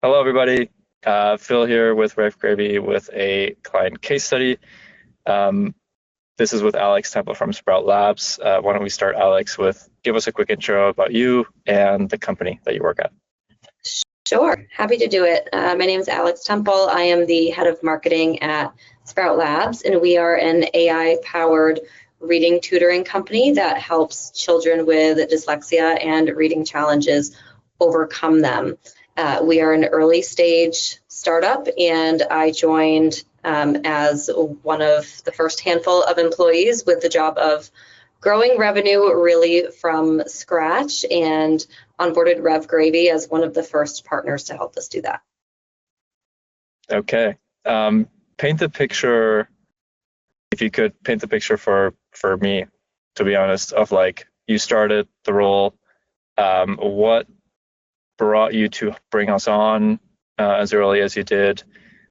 Hello, everybody. Phil here with RevGravy with a client case study. This is with Alex Temple from Sprout Labs. Why don't we start, Alex, give us a quick intro about you and the company that you work at. Sure, happy to do it. My name is Alex Temple. I am the head of marketing at Sprout Labs, and we are an AI-powered reading tutoring company that helps children with dyslexia and reading challenges overcome them. We are an early stage startup, and I joined as one of the first handful of employees with the job of growing revenue really from scratch, and onboarded RevGravy as one of the first partners to help us do that. Okay. Paint the picture, if you could paint the picture for me, to be honest, of like you started the role, what brought you to bring us on as early as you did?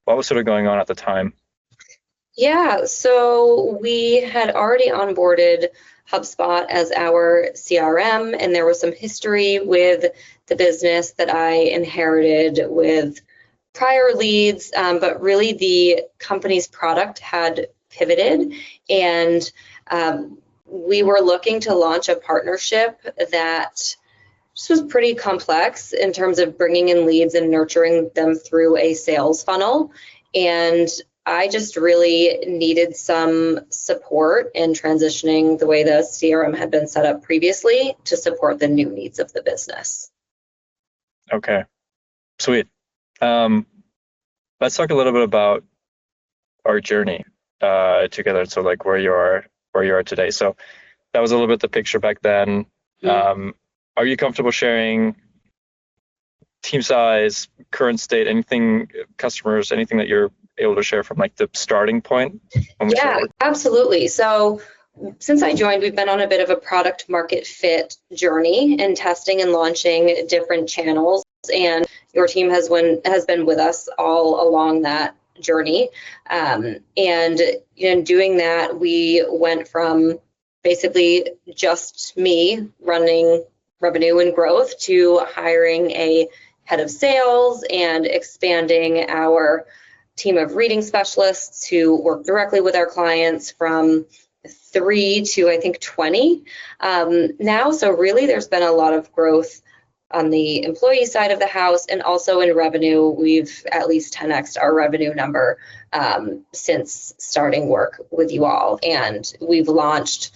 What was sort of going on at the time? Yeah, so we had already onboarded HubSpot as our CRM, and there was some history with the business that I inherited with prior leads, but really the company's product had pivoted, and we were looking to launch a partnership that this was pretty complex in terms of bringing in leads and nurturing them through a sales funnel. And I just really needed some support in transitioning the way the CRM had been set up previously to support the new needs of the business. Okay, sweet. Let's talk a little bit about our journey together. So like where you are today. So that was a little bit the picture back then. Mm-hmm. Are you comfortable sharing team size, current state, anything, customers, anything that you're able to share from like the starting point? Yeah, absolutely. So since I joined, we've been on a bit of a product market fit journey and testing and launching different channels, and your team has been with us all along that journey. And in doing that, we went from basically just me running revenue and growth to hiring a head of sales and expanding our team of reading specialists who work directly with our clients from 3 to I think 20 now. So really there's been a lot of growth on the employee side of the house, and also in revenue. We've at least 10x'd our revenue number since starting work with you all. And we've launched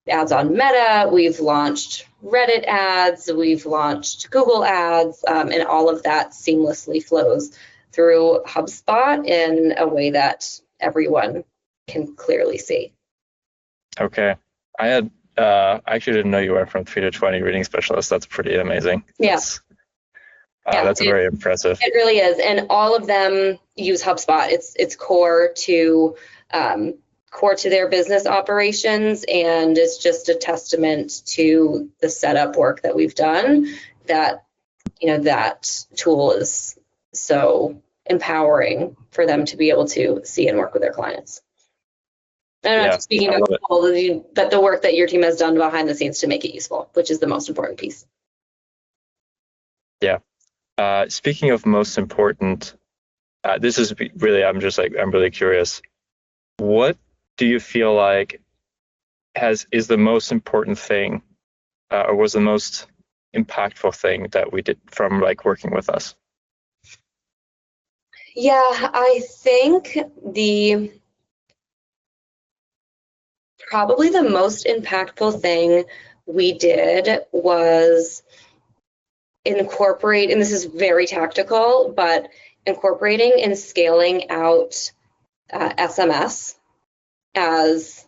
ads on Meta, we've launched Reddit ads, we've launched Google ads, and all of that seamlessly flows through HubSpot in a way that everyone can clearly see. Okay. I actually didn't know you went from 3 to 20 reading specialists. That's pretty amazing. Yeah. That's very impressive. It really is. And all of them use HubSpot. It's core to their business operations, and it's just a testament to the setup work that we've done that that tool is so empowering for them to be able to see and work with their clients. And I'm not speaking about the work that your team has done behind the scenes to make it useful, which is the most important piece. Yeah. Speaking of most important, this is really, I'm really curious. What do you feel like is the most important thing, or was the most impactful thing that we did from like working with us? Yeah, I think probably the most impactful thing we did was incorporate, and this is very tactical, but incorporating and scaling out SMS as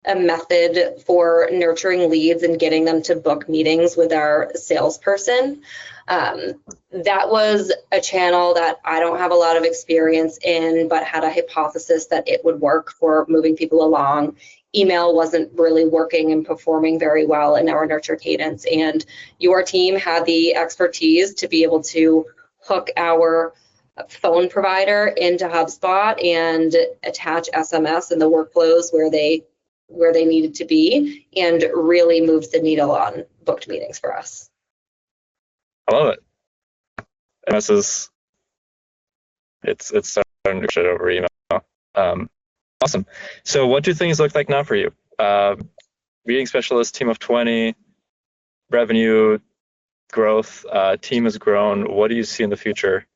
a method for nurturing leads and getting them to book meetings with our salesperson. That was a channel that I don't have a lot of experience in, but had a hypothesis that it would work for moving people along. Email wasn't really working and performing very well in our nurture cadence, and your team had the expertise to be able to hook our phone provider into HubSpot and attach SMS and the workflows where they needed to be, and really moved the needle on booked meetings for us. I love it. MS is it's starting to shit over email. Awesome. So what do things look like now for you? Reading specialist, team of 20, revenue growth, team has grown. What do you see in the future?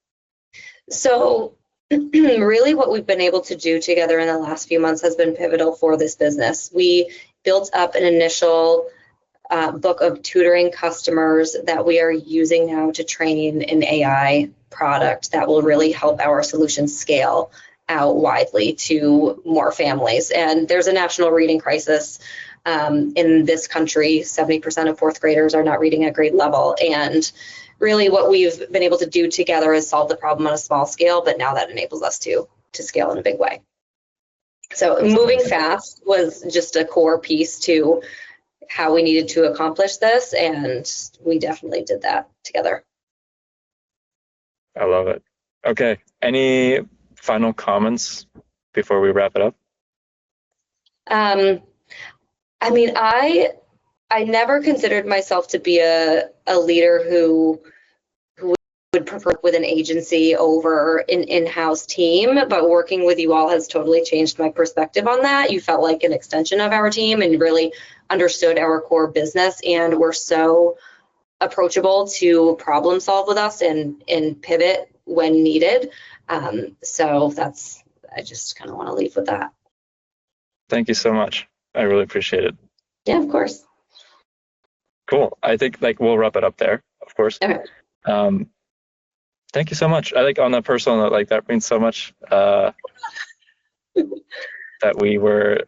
So really what we've been able to do together in the last few months has been pivotal for this business. We built up an initial book of tutoring customers that we are using now to train an AI product that will really help our solution scale out widely to more families. And there's a national reading crisis in this country. 70% of fourth graders are not reading at grade level. And really what we've been able to do together is solve the problem on a small scale, but now that enables us to scale in a big way. So moving fast was just a core piece to how we needed to accomplish this, and we definitely did that together. I love it. Okay, any final comments before we wrap it up? I mean, I never considered myself to be a leader who would prefer with an agency over an in-house team, but working with you all has totally changed my perspective on that. You felt like an extension of our team and really understood our core business, and were so approachable to problem solve with us and pivot when needed. So I just kind of want to leave with that. Thank you so much. I really appreciate it. Yeah, of course. Cool. I think we'll wrap it up there, of course. Okay. Thank you so much. I on a personal note, that means so much that we were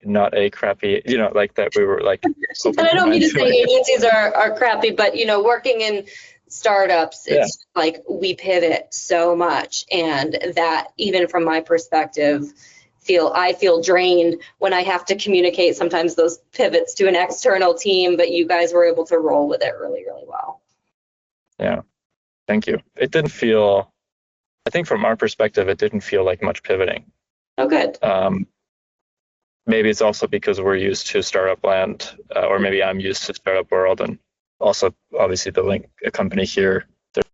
not a crappy, that we were And I don't mean to say agencies are crappy, but working in startups, it's we pivot so much, and that even from my perspective, I feel drained when I have to communicate sometimes those pivots to an external team, but you guys were able to roll with it really, really well. Yeah, thank you. It didn't feel, I think from our perspective, it didn't feel like much pivoting. Oh, good. Maybe it's also because we're used to startup land, or maybe I'm used to startup world, and also obviously building a company here,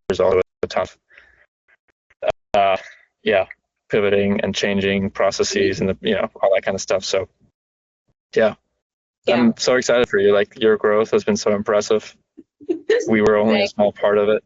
there's always a ton of, pivoting and changing processes and all that kind of stuff. So yeah, I'm so excited for you. Your growth has been so impressive. We were only a small part of it.